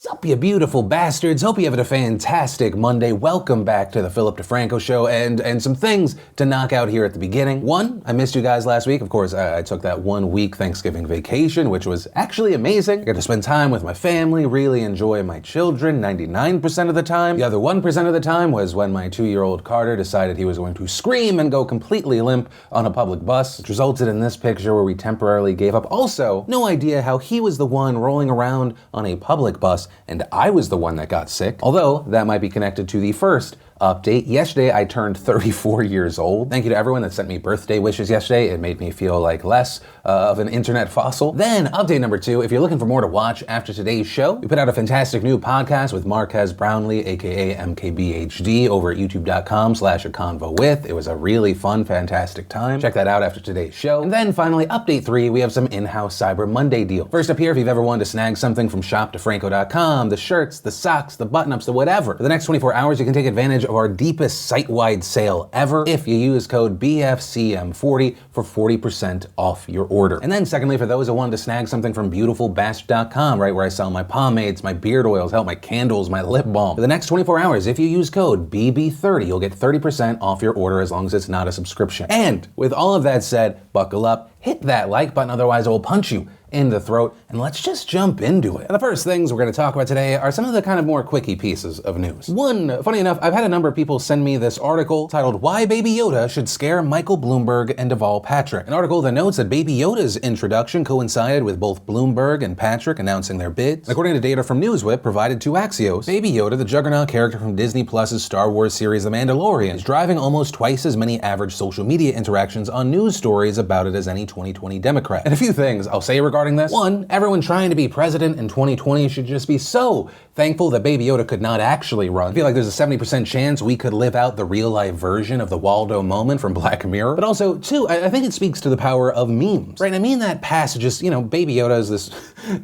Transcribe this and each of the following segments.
Sup, you beautiful bastards. Hope you're having a fantastic Monday. Welcome back to the Philip DeFranco Show, and some things to knock out here at the beginning. One, I missed you guys last week. Of course, I took that 1 week Thanksgiving vacation, which was actually amazing. I got to spend time with my family, really enjoy my children 99% of the time. The other 1% of the time was when my 2-year-old Carter decided he was going to scream and go completely limp on a public bus, which resulted in this picture where we temporarily gave up. Also, no idea how he was the one rolling around on a public bus and I was the one that got sick. Although, that might be connected to the first update. Yesterday, I turned 34 years old. Thank you to everyone that sent me birthday wishes yesterday. It made me feel like less of an internet fossil. Then, update number 2, if you're looking for more to watch after today's show, we put out a fantastic new podcast with Marquez Brownlee, aka MKBHD, over at youtube.com/aconvowith. It was a really fun, fantastic time. Check that out after today's show. And then finally, update 3, we have some in-house Cyber Monday deal. First up here, if you've ever wanted to snag something from shopdefranco.com, the shirts, the socks, the button-ups, the whatever, for the next 24 hours, you can take advantage of our deepest site-wide sale ever if you use code BFCM40 for 40% off your order. And then secondly, for those who wanted to snag something from beautifulbastard.com, right, where I sell my pomades, my beard oils, hell, my candles, my lip balm. For the next 24 hours, if you use code BB30, you'll get 30% off your order as long as it's not a subscription. And with all of that said, buckle up, hit that like button, otherwise I will punch you in the throat, and let's just jump into it. And the first things we're going to talk about today are some of the kind of more quickie pieces of news. One, funny enough, I've had a number of people send me this article titled Why Baby Yoda Should Scare Michael Bloomberg and Deval Patrick. An article that notes that Baby Yoda's introduction coincided with both Bloomberg and Patrick announcing their bids. And according to data from Newswhip provided to Axios, Baby Yoda, the juggernaut character from Disney Plus's Star Wars series The Mandalorian, is driving almost twice as many average social media interactions on news stories about it as any 2020 Democrat. And a few things I'll say regarding this. One, everyone trying to be president in 2020 should just be so thankful that Baby Yoda could not actually run. I feel like there's a 70% chance we could live out the real-life version of the Waldo moment from Black Mirror. But also, two, I think it speaks to the power of memes, right? I mean that past just, Baby Yoda is this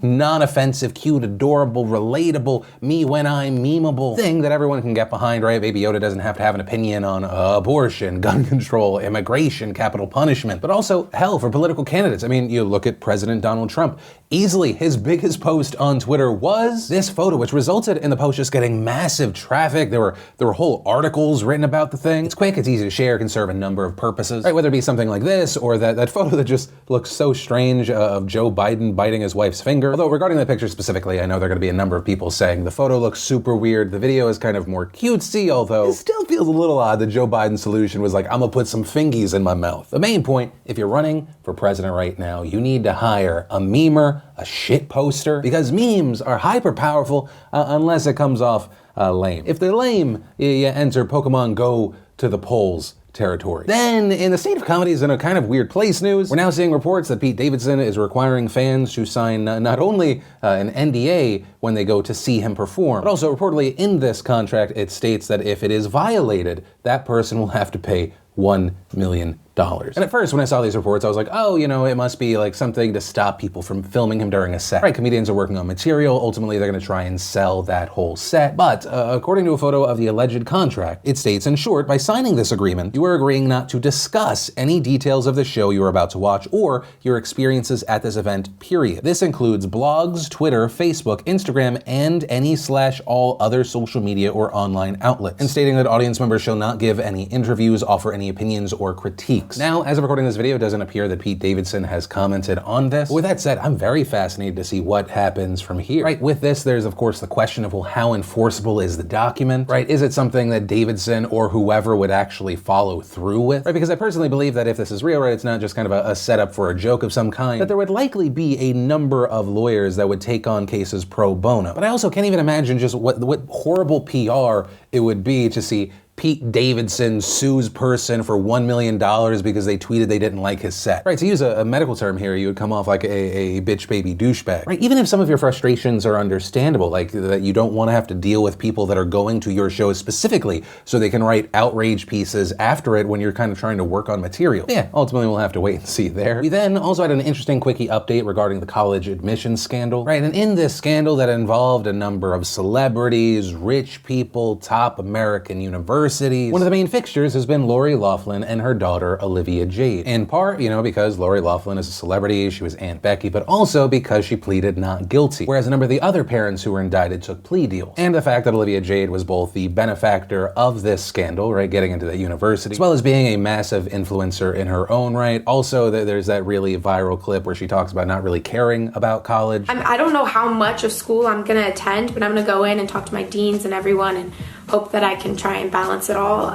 non-offensive, cute, adorable, relatable, me when I'm memeable thing that everyone can get behind, right? Baby Yoda doesn't have to have an opinion on abortion, gun control, immigration, capital punishment, but also, hell, for political candidates. I mean, you look at President Donald Trump. Easily, his biggest post on Twitter was this photo, which resulted in the post just getting massive traffic. There were whole articles written about the thing. It's quick, it's easy to share, can serve a number of purposes, right? Whether it be something like this or that photo that just looks so strange of Joe Biden biting his wife's finger. Although regarding the picture specifically, I know there are going to be a number of people saying the photo looks super weird. The video is kind of more cutesy, although it still feels a little odd that Joe Biden's solution was like, I'm gonna put some fingies in my mouth. The main point, if you're running for president right now, you need to hire a memer, a shit poster, because memes are hyper powerful unless it comes off lame. If they're lame, you enter Pokemon Go to the polls territory. Then, in the state of comedy is in a kind of weird place news, we're now seeing reports that Pete Davidson is requiring fans to sign not only an NDA when they go to see him perform, but also reportedly in this contract it states that if it is violated, that person will have to pay $1 million. And at first, when I saw these reports, I was like, oh, it must be like something to stop people from filming him during a set. Right, comedians are working on material. Ultimately, they're going to try and sell that whole set. But according to a photo of the alleged contract, it states, in short, by signing this agreement, you are agreeing not to discuss any details of the show you are about to watch or your experiences at this event, period. This includes blogs, Twitter, Facebook, Instagram, and any/all other social media or online outlets. And stating that audience members shall not give any interviews, offer any opinions, or critiques. Now, as of recording this video, it doesn't appear that Pete Davidson has commented on this. But with that said, I'm very fascinated to see what happens from here. Right, with this, there's of course the question of, well, how enforceable is the document? Right, is it something that Davidson or whoever would actually follow through with? Right, because I personally believe that if this is real, right, it's not just kind of a setup for a joke of some kind, that there would likely be a number of lawyers that would take on cases pro bono. But I also can't even imagine just what horrible PR it would be to see Pete Davidson sues person for $1 million because they tweeted they didn't like his set. Right, to use a medical term here, you would come off like a bitch baby douchebag. Right, even if some of your frustrations are understandable, like that you don't want to have to deal with people that are going to your show specifically so they can write outrage pieces after it when you're kind of trying to work on material. Yeah, ultimately we'll have to wait and see there. We then also had an interesting quickie update regarding the college admissions scandal. Right, and in this scandal that involved a number of celebrities, rich people, top American universities, universities. One of the main fixtures has been Lori Loughlin and her daughter Olivia Jade. In part, because Lori Loughlin is a celebrity, she was Aunt Becky, but also because she pleaded not guilty, whereas a number of the other parents who were indicted took plea deals. And the fact that Olivia Jade was both the benefactor of this scandal, right, getting into the university, as well as being a massive influencer in her own right. Also, there's that really viral clip where she talks about not really caring about college. I don't know how much of school I'm gonna attend, but I'm gonna go in and talk to my deans and everyone and hope that I can try and balance it all.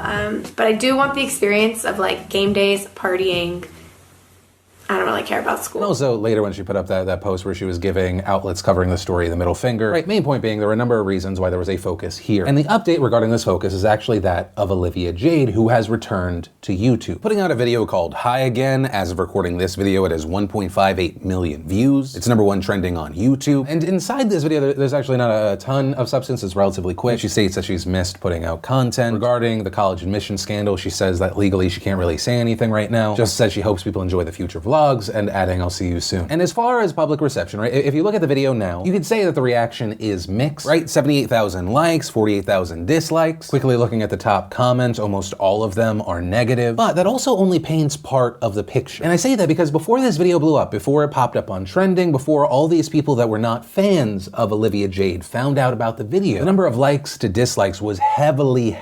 But I do want the experience of like game days, partying. I don't really care about school. And also later when she put up that post where she was giving outlets covering the story the middle finger. Right, main point being there were a number of reasons why there was a focus here. And the update regarding this focus is actually that of Olivia Jade, who has returned to YouTube, putting out a video called Hi Again. As of recording this video, it has 1.58 million views. It's #1 trending on YouTube. And inside this video, there's actually not a ton of substance. It's relatively quick. She states that she's missed putting out content regarding the college admission scandal. She says that legally she can't really say anything right now. Just says she hopes people enjoy the future vlogs, and adding, I'll see you soon. And as far as public reception, right, if you look at the video now, you could say that the reaction is mixed, right? 78,000 likes, 48,000 dislikes. Quickly looking at the top comments, almost all of them are negative, but that also only paints part of the picture. And I say that because before this video blew up, before it popped up on trending, before all these people that were not fans of Olivia Jade found out about the video, the number of likes to dislikes was heavily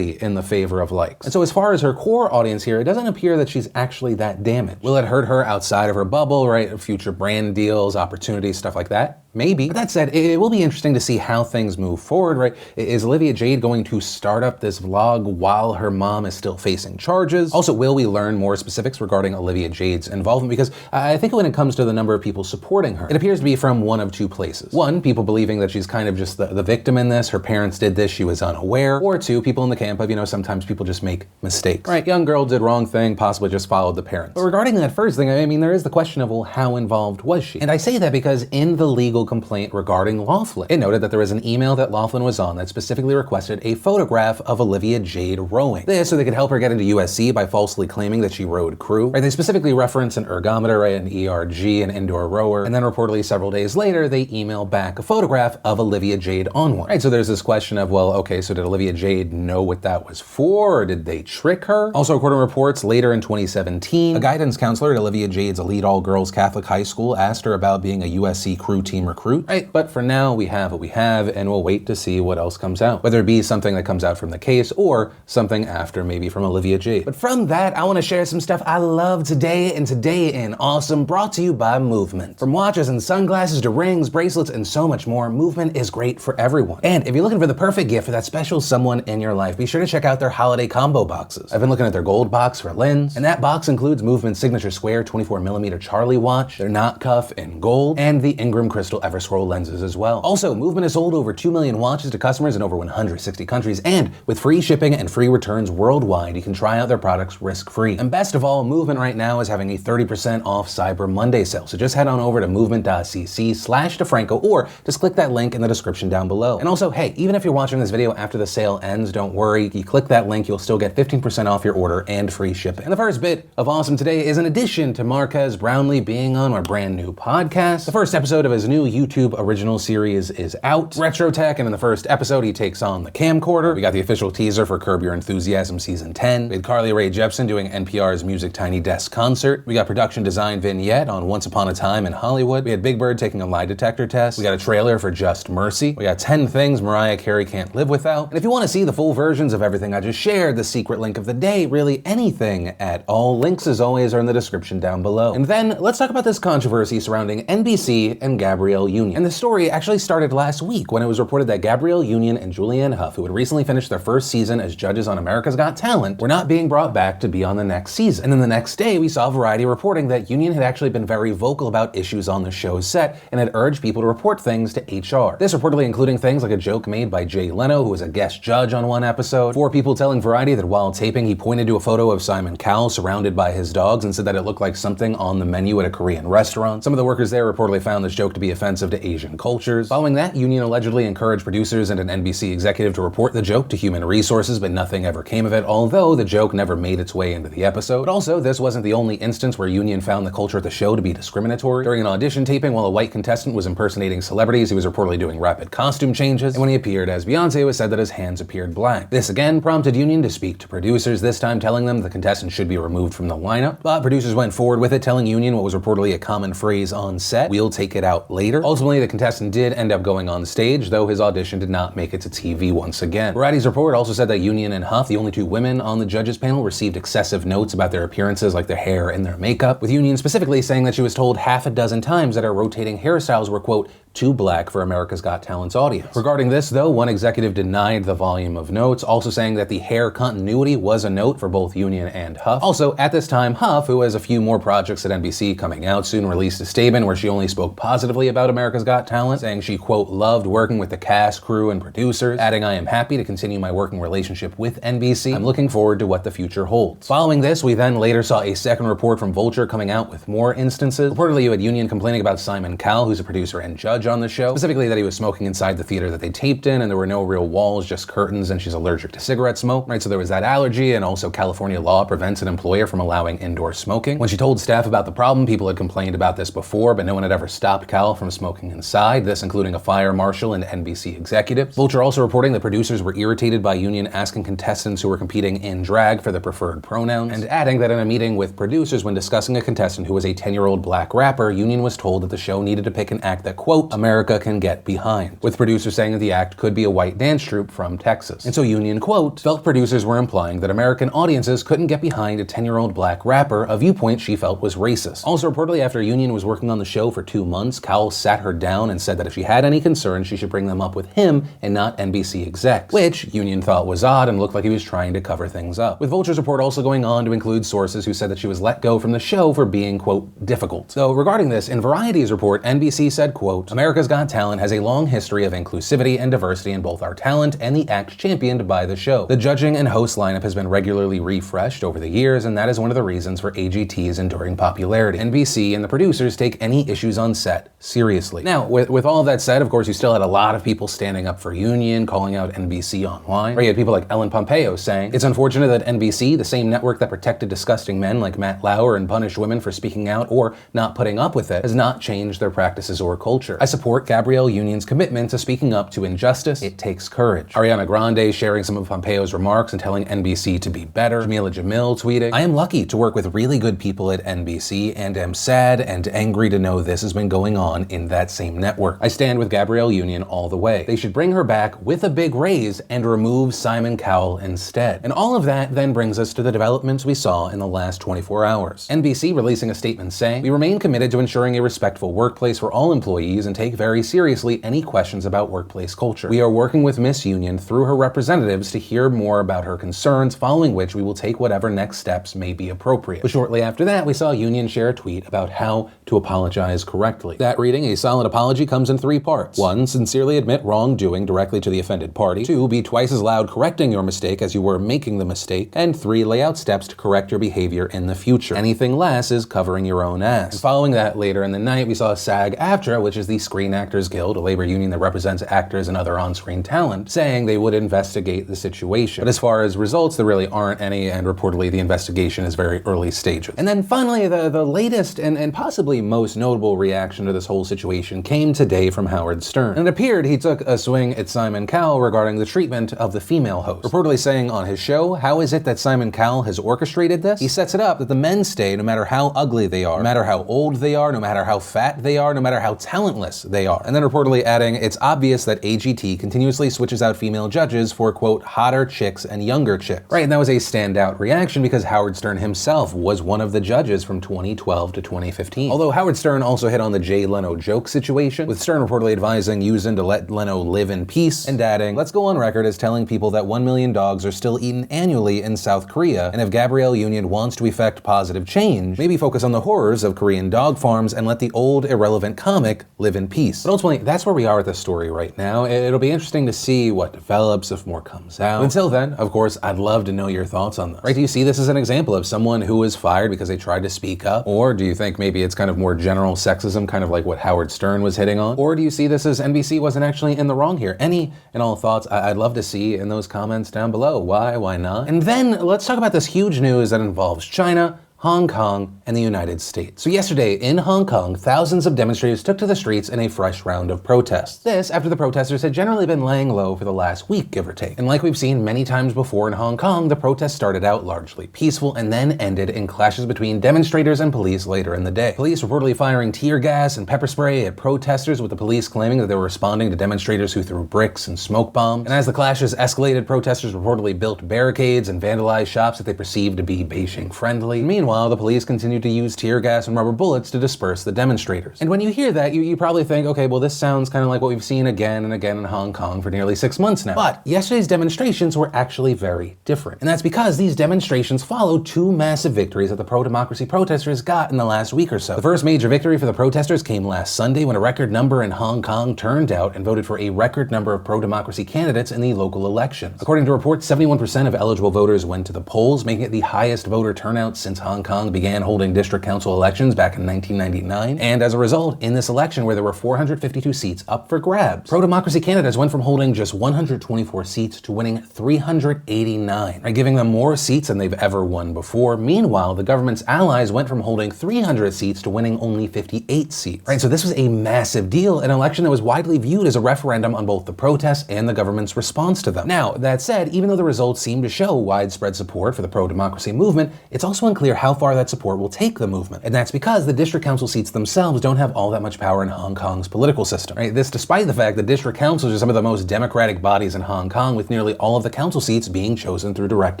in the favor of likes. And so as far as her core audience here, it doesn't appear that she's actually that damaged. Will it hurt her outside of her bubble, right? Future brand deals, opportunities, stuff like that? Maybe. But that said, it will be interesting to see how things move forward, right? Is Olivia Jade going to start up this vlog while her mom is still facing charges? Also, will we learn more specifics regarding Olivia Jade's involvement? Because I think when it comes to the number of people supporting her, it appears to be from one of two places. One, people believing that she's kind of just the victim in this, her parents did this, she was unaware. Or two, people in the camp of, sometimes people just make mistakes. Right, young girl did wrong thing, possibly just followed the parents. But regarding that first thing, I mean, there is the question of, well, how involved was she? And I say that because in the legal complaint regarding Loughlin, it noted that there was an email that Loughlin was on that specifically requested a photograph of Olivia Jade rowing. This so they could help her get into USC by falsely claiming that she rowed crew. Right, they specifically reference an ergometer, right, an ERG, an indoor rower, and then reportedly several days later, they email back a photograph of Olivia Jade on one. Right, so there's this question of, well, okay, so did Olivia Jade know what that was for, or did they trick her? Also, according to reports, later in 2017, a guidance counselor at Olivia Jade's elite all-girls Catholic high school asked her about being a USC crew team recruit. Right, but for now, we have what we have, and we'll wait to see what else comes out. Whether it be something that comes out from the case, or something after, maybe from Olivia Jade. But from that, I want to share some stuff I love today, and Today in Awesome, brought to you by Movement. From watches and sunglasses to rings, bracelets, and so much more, Movement is great for everyone. And if you're looking for the perfect gift for that special someone in your life, be sure to check out their holiday combo boxes. I've been looking at their gold box for Lynn's, and that box includes Movement's signature square 24mm Charlie watch, their knot cuff in gold, and the Ingram Crystal Everscroll lenses as well. Also, Movement has sold over 2 million watches to customers in over 160 countries, and with free shipping and free returns worldwide, you can try out their products risk-free. And best of all, Movement right now is having a 30% off Cyber Monday sale, so just head on over to movement.cc/DeFranco, or just click that link in the description down below. And also, hey, even if you're watching this video after the sale ends, don't worry, you click that link, you'll still get 15% off your order and free shipping. And the first bit of awesome today is an addition to Marques Brownlee being on our brand new podcast. The first episode of his new YouTube original series is out, Retro Tech, and in the first episode, he takes on the camcorder. We got the official teaser for Curb Your Enthusiasm Season 10. We had Carly Rae Jepsen doing NPR's Music Tiny Desk concert. We got production design vignette on Once Upon a Time in Hollywood. We had Big Bird taking a lie detector test. We got a trailer for Just Mercy. We got 10 things Mariah Carey can't live without. And if you want to see the full versions of everything I just shared, the secret link of the day, really anything at all, links as always are in the description down below. And then let's talk about this controversy surrounding NBC and Gabrielle Union. And the story actually started last week when it was reported that Gabrielle Union and Julianne Hough, who had recently finished their first season as judges on America's Got Talent, were not being brought back to be on the next season. And then the next day, we saw Variety reporting that Union had actually been very vocal about issues on the show's set and had urged people to report things to HR. This reportedly including things like a joke made by Jay Leno, who was a guest judge on one episode, 4 people telling Variety that while taping, he pointed to a photo of Simon Cowell surrounded by his dogs and said that it looked like something on the menu at a Korean restaurant. Some of the workers there reportedly found this joke to be offensive offensive to Asian cultures. Following that, Union allegedly encouraged producers and an NBC executive to report the joke to Human Resources, but nothing ever came of it, although the joke never made its way into the episode. But also, this wasn't the only instance where Union found the culture at the show to be discriminatory. During an audition taping, while a white contestant was impersonating celebrities, he was reportedly doing rapid costume changes, and when he appeared as Beyonce, it was said that his hands appeared black. This again prompted Union to speak to producers, this time telling them the contestant should be removed from the lineup, but producers went forward with it, telling Union what was reportedly a common phrase on set: "We'll take it out later." Ultimately, the contestant did end up going on stage, though his audition did not make it to TV once again. Variety's report also said that Union and Huff, the only two women on the judges panel, received excessive notes about their appearances, like their hair and their makeup, with Union specifically saying that she was told half a dozen times that her rotating hairstyles were, quote, too black for America's Got Talent's audience. Regarding this, though, one executive denied the volume of notes, also saying that the hair continuity was a note for both Union and Huff. Also, at this time, Huff, who has a few more projects at NBC coming out soon, released a statement where she only spoke positively about America's Got Talent, saying she, quote, loved working with the cast, crew, and producers, adding, "I am happy to continue my working relationship with NBC. I'm looking forward to what the future holds." Following this, we then later saw a second report from Vulture coming out with more instances. Reportedly, you had Union complaining about Simon Cowell, who's a producer and judge on the show, specifically that he was smoking inside the theater that they taped in, and there were no real walls, just curtains, and she's allergic to cigarette smoke, right? So there was that allergy, and also California law prevents an employer from allowing indoor smoking. When she told staff about the problem, people had complained about this before, but no one had ever stopped Cowell from smoking inside, this including a fire marshal and NBC executives. Vulture also reporting that producers were irritated by Union asking contestants who were competing in drag for the preferred pronouns, and adding that in a meeting with producers when discussing a contestant who was a 10-year-old black rapper, Union was told that the show needed to pick an act that, quote, America can get behind, with producers saying that the act could be a white dance troupe from Texas. And so Union, quote, felt producers were implying that American audiences couldn't get behind a 10-year-old black rapper, a viewpoint she felt was racist. Also, reportedly, after Union was working on the show for 2 months, Cowell sat her down and said that if she had any concerns, she should bring them up with him and not NBC execs, which Union thought was odd and looked like he was trying to cover things up. With Vulture's report also going on to include sources who said that she was let go from the show for being, quote, difficult. So regarding this, in Variety's report, NBC said, quote, America's Got Talent has a long history of inclusivity and diversity in both our talent and the act championed by the show. The judging and host lineup has been regularly refreshed over the years, and that is one of the reasons for AGT's enduring popularity. NBC and the producers take any issues on set seriously. Now, with all of that said, of course, you still had a lot of people standing up for Union, calling out NBC online. Right? You had people like Ellen Pompeo saying, it's unfortunate that NBC, the same network that protected disgusting men like Matt Lauer and punished women for speaking out or not putting up with it, has not changed their practices or culture. I support Gabrielle Union's commitment to speaking up to injustice. It takes courage. Ariana Grande sharing some of Pompeo's remarks and telling NBC to be better. Jamila Jamil tweeting, I am lucky to work with really good people at NBC and am sad and angry to know this has been going on in that same network. I stand with Gabrielle Union all the way. They should bring her back with a big raise and remove Simon Cowell instead. And all of that then brings us to the developments we saw in the last 24 hours. NBC releasing a statement saying, we remain committed to ensuring a respectful workplace for all employees and take very seriously any questions about workplace culture. We are working with Miss Union through her representatives to hear more about her concerns, following which we will take whatever next steps may be appropriate. But shortly after that, we saw Union share a tweet about how to apologize correctly. That reading, a solid apology comes in 3 parts. 1, sincerely admit wrongdoing directly to the offended party. 2, be twice as loud correcting your mistake as you were making the mistake. And 3, lay out steps to correct your behavior in the future. Anything less is covering your own ass. And following that, later in the night, we saw SAG-AFTRA, which is the Screen Actors Guild, a labor union that represents actors and other on-screen talent, saying they would investigate the situation. But as far as results, there really aren't any, and reportedly the investigation is very early stages. And then finally, the latest and possibly most notable reaction to this whole situation came today from Howard Stern. And it appeared he took a swing at Simon Cowell regarding the treatment of the female host. Reportedly saying on his show, how is it that Simon Cowell has orchestrated this? He sets it up that the men stay no matter how ugly they are, no matter how old they are, no matter how fat they are, no matter how talentless they are. And then reportedly adding, it's obvious that AGT continuously switches out female judges for, quote, hotter chicks and younger chicks. Right, and that was a standout reaction because Howard Stern himself was one of the judges from 2012 to 2015. Although Howard Stern also hit on the Jay Leno joke situation, with Stern reportedly advising Usen to let Leno live in peace, and adding, let's go on record as telling people that 1 million dogs are still eaten annually in South Korea, and if Gabrielle Union wants to effect positive change, maybe focus on the horrors of Korean dog farms and let the old, irrelevant comic live in and peace. But ultimately, that's where we are with the story right now. It'll be interesting to see what develops if more comes out. But until then, of course, I'd love to know your thoughts on this. Right? Do you see this as an example of someone who was fired because they tried to speak up? Or do you think maybe it's kind of more general sexism, kind of like what Howard Stern was hitting on? Or do you see this as NBC wasn't actually in the wrong here? Any and all thoughts I'd love to see in those comments down below. Why not? And then let's talk about this huge news that involves China, Hong Kong, and the United States. So yesterday in Hong Kong, thousands of demonstrators took to the streets in a fresh round of protests. This after the protesters had generally been laying low for the last week, give or take. And like we've seen many times before in Hong Kong, the protests started out largely peaceful and then ended in clashes between demonstrators and police later in the day. Police reportedly firing tear gas and pepper spray at protesters, with the police claiming that they were responding to demonstrators who threw bricks and smoke bombs. And as the clashes escalated, protesters reportedly built barricades and vandalized shops that they perceived to be Beijing friendly. Meanwhile, the police continued to use tear gas and rubber bullets to disperse the demonstrators. And when you hear that, you probably think, okay, well, this sounds kind of like what we've seen again and again in Hong Kong for nearly 6 months now. But yesterday's demonstrations were actually very different. And that's because these demonstrations followed two massive victories that the pro-democracy protesters got in the last week or so. The first major victory for the protesters came last Sunday when a record number in Hong Kong turned out and voted for a record number of pro-democracy candidates in the local elections. According to reports, 71% of eligible voters went to the polls, making it the highest voter turnout since Hong Kong began holding district council elections back in 1999. And as a result, in this election where there were 452 seats up for grabs, pro-democracy candidates went from holding just 124 seats to winning 389, right, giving them more seats than they've ever won before. Meanwhile, the government's allies went from holding 300 seats to winning only 58 seats. Right, so this was a massive deal, an election that was widely viewed as a referendum on both the protests and the government's response to them. Now, that said, even though the results seem to show widespread support for the pro-democracy movement, it's also unclear how far that support will take the movement. And that's because the district council seats themselves don't have all that much power in Hong Kong's political system. Right? This despite the fact that district councils are some of the most democratic bodies in Hong Kong, with nearly all of the council seats being chosen through direct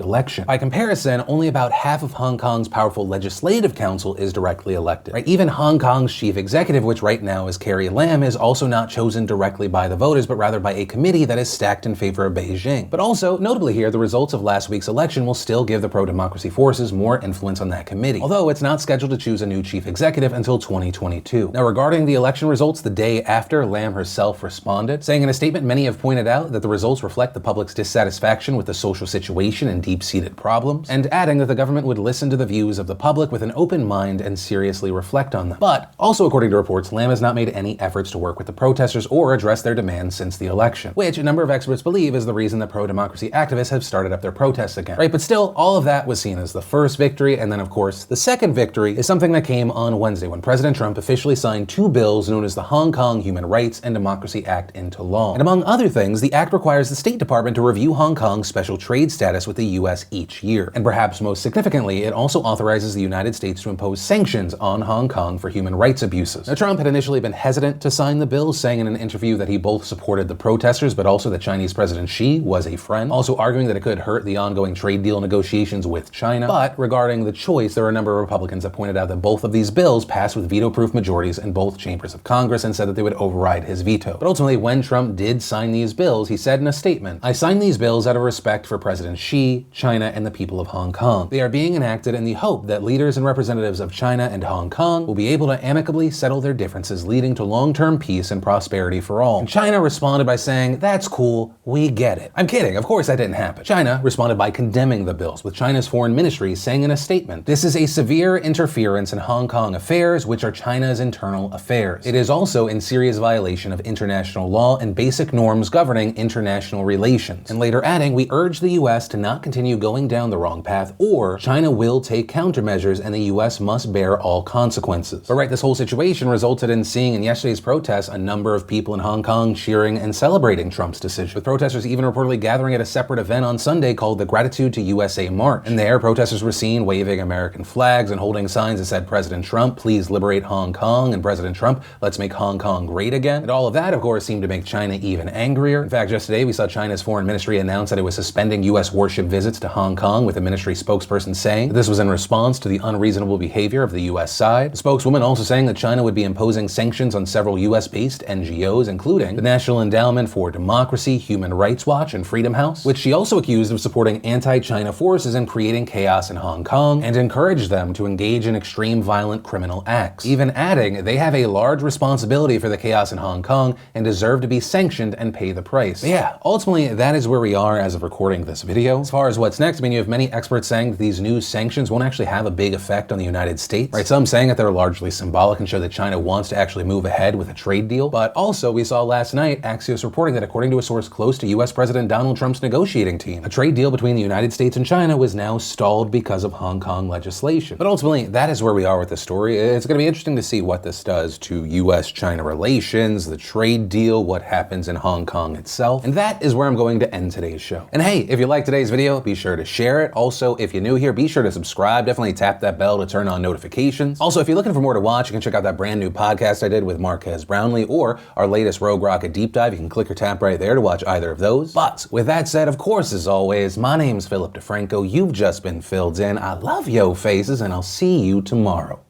election. By comparison, only about half of Hong Kong's powerful legislative council is directly elected. Right? Even Hong Kong's chief executive, which right now is Carrie Lam, is also not chosen directly by the voters, but rather by a committee that is stacked in favor of Beijing. But also, notably here, the results of last week's election will still give the pro-democracy forces more influence on that committee, although it's not scheduled to choose a new chief executive until 2022. Now, regarding the election results, the day after, Lam herself responded, saying in a statement, many have pointed out that the results reflect the public's dissatisfaction with the social situation and deep-seated problems, and adding that the government would listen to the views of the public with an open mind and seriously reflect on them. But also, according to reports, Lam has not made any efforts to work with the protesters or address their demands since the election, which a number of experts believe is the reason that pro-democracy activists have started up their protests again. Right, but still, all of that was seen as the first victory, and then of course, the second victory is something that came on Wednesday when President Trump officially signed two bills known as the Hong Kong Human Rights and Democracy Act into law. And among other things, the act requires the State Department to review Hong Kong's special trade status with the US each year. And perhaps most significantly, it also authorizes the United States to impose sanctions on Hong Kong for human rights abuses. Now, Trump had initially been hesitant to sign the bill, saying in an interview that he both supported the protesters, but also that Chinese President Xi was a friend, also arguing that it could hurt the ongoing trade deal negotiations with China. But regarding the choice, there are a number of Republicans that pointed out that both of these bills passed with veto-proof majorities in both chambers of Congress and said that they would override his veto. But ultimately, when Trump did sign these bills, he said in a statement, "I signed these bills out of respect for President Xi, China, and the people of Hong Kong. They are being enacted in the hope that leaders and representatives of China and Hong Kong will be able to amicably settle their differences, leading to long-term peace and prosperity for all." And China responded by saying, "That's cool, we get it." I'm kidding, of course that didn't happen. China responded by condemning the bills, with China's foreign ministry saying in a statement, "This is a severe interference in Hong Kong affairs, which are China's internal affairs. It is also in serious violation of international law and basic norms governing international relations." And later adding, "We urge the US to not continue going down the wrong path, or China will take countermeasures and the US must bear all consequences." But right, this whole situation resulted in seeing in yesterday's protests a number of people in Hong Kong cheering and celebrating Trump's decision, with protesters even reportedly gathering at a separate event on Sunday called the Gratitude to USA March. And there, protesters were seen waving American flags and holding signs that said, "President Trump, please liberate Hong Kong," and "President Trump, let's make Hong Kong great again." And all of that, of course, seemed to make China even angrier. In fact, just today, we saw China's foreign ministry announce that it was suspending US warship visits to Hong Kong, with a ministry spokesperson saying that this was in response to the unreasonable behavior of the US side. The spokeswoman also saying that China would be imposing sanctions on several US-based NGOs, including the National Endowment for Democracy, Human Rights Watch, and Freedom House, which she also accused of supporting anti-China forces and creating chaos in Hong Kong, and and encouraged them to engage in extreme violent criminal acts, even adding they have a large responsibility for the chaos in Hong Kong and deserve to be sanctioned and pay the price. But yeah, ultimately, that is where we are as of recording this video. As far as what's next, I mean, you have many experts saying that these new sanctions won't actually have a big effect on the United States, right? Some saying that they're largely symbolic and show that China wants to actually move ahead with a trade deal. But also, we saw last night Axios reporting that according to a source close to US President Donald Trump's negotiating team, a trade deal between the United States and China was now stalled because of Hong Kong legislation. But ultimately, that is where we are with the story. It's going to be interesting to see what this does to US-China relations, the trade deal, what happens in Hong Kong itself. And that is where I'm going to end today's show. And hey, if you liked today's video, be sure to share it. Also, if you're new here, be sure to subscribe. Definitely tap that bell to turn on notifications. Also, if you're looking for more to watch, you can check out that brand new podcast I did with Marquez Brownlee or our latest Rogue Rocket deep dive. You can click or tap right there to watch either of those. But with that said, of course, as always, my name's Philip DeFranco. You've just been filled in. I love yo faces, and I'll see you tomorrow.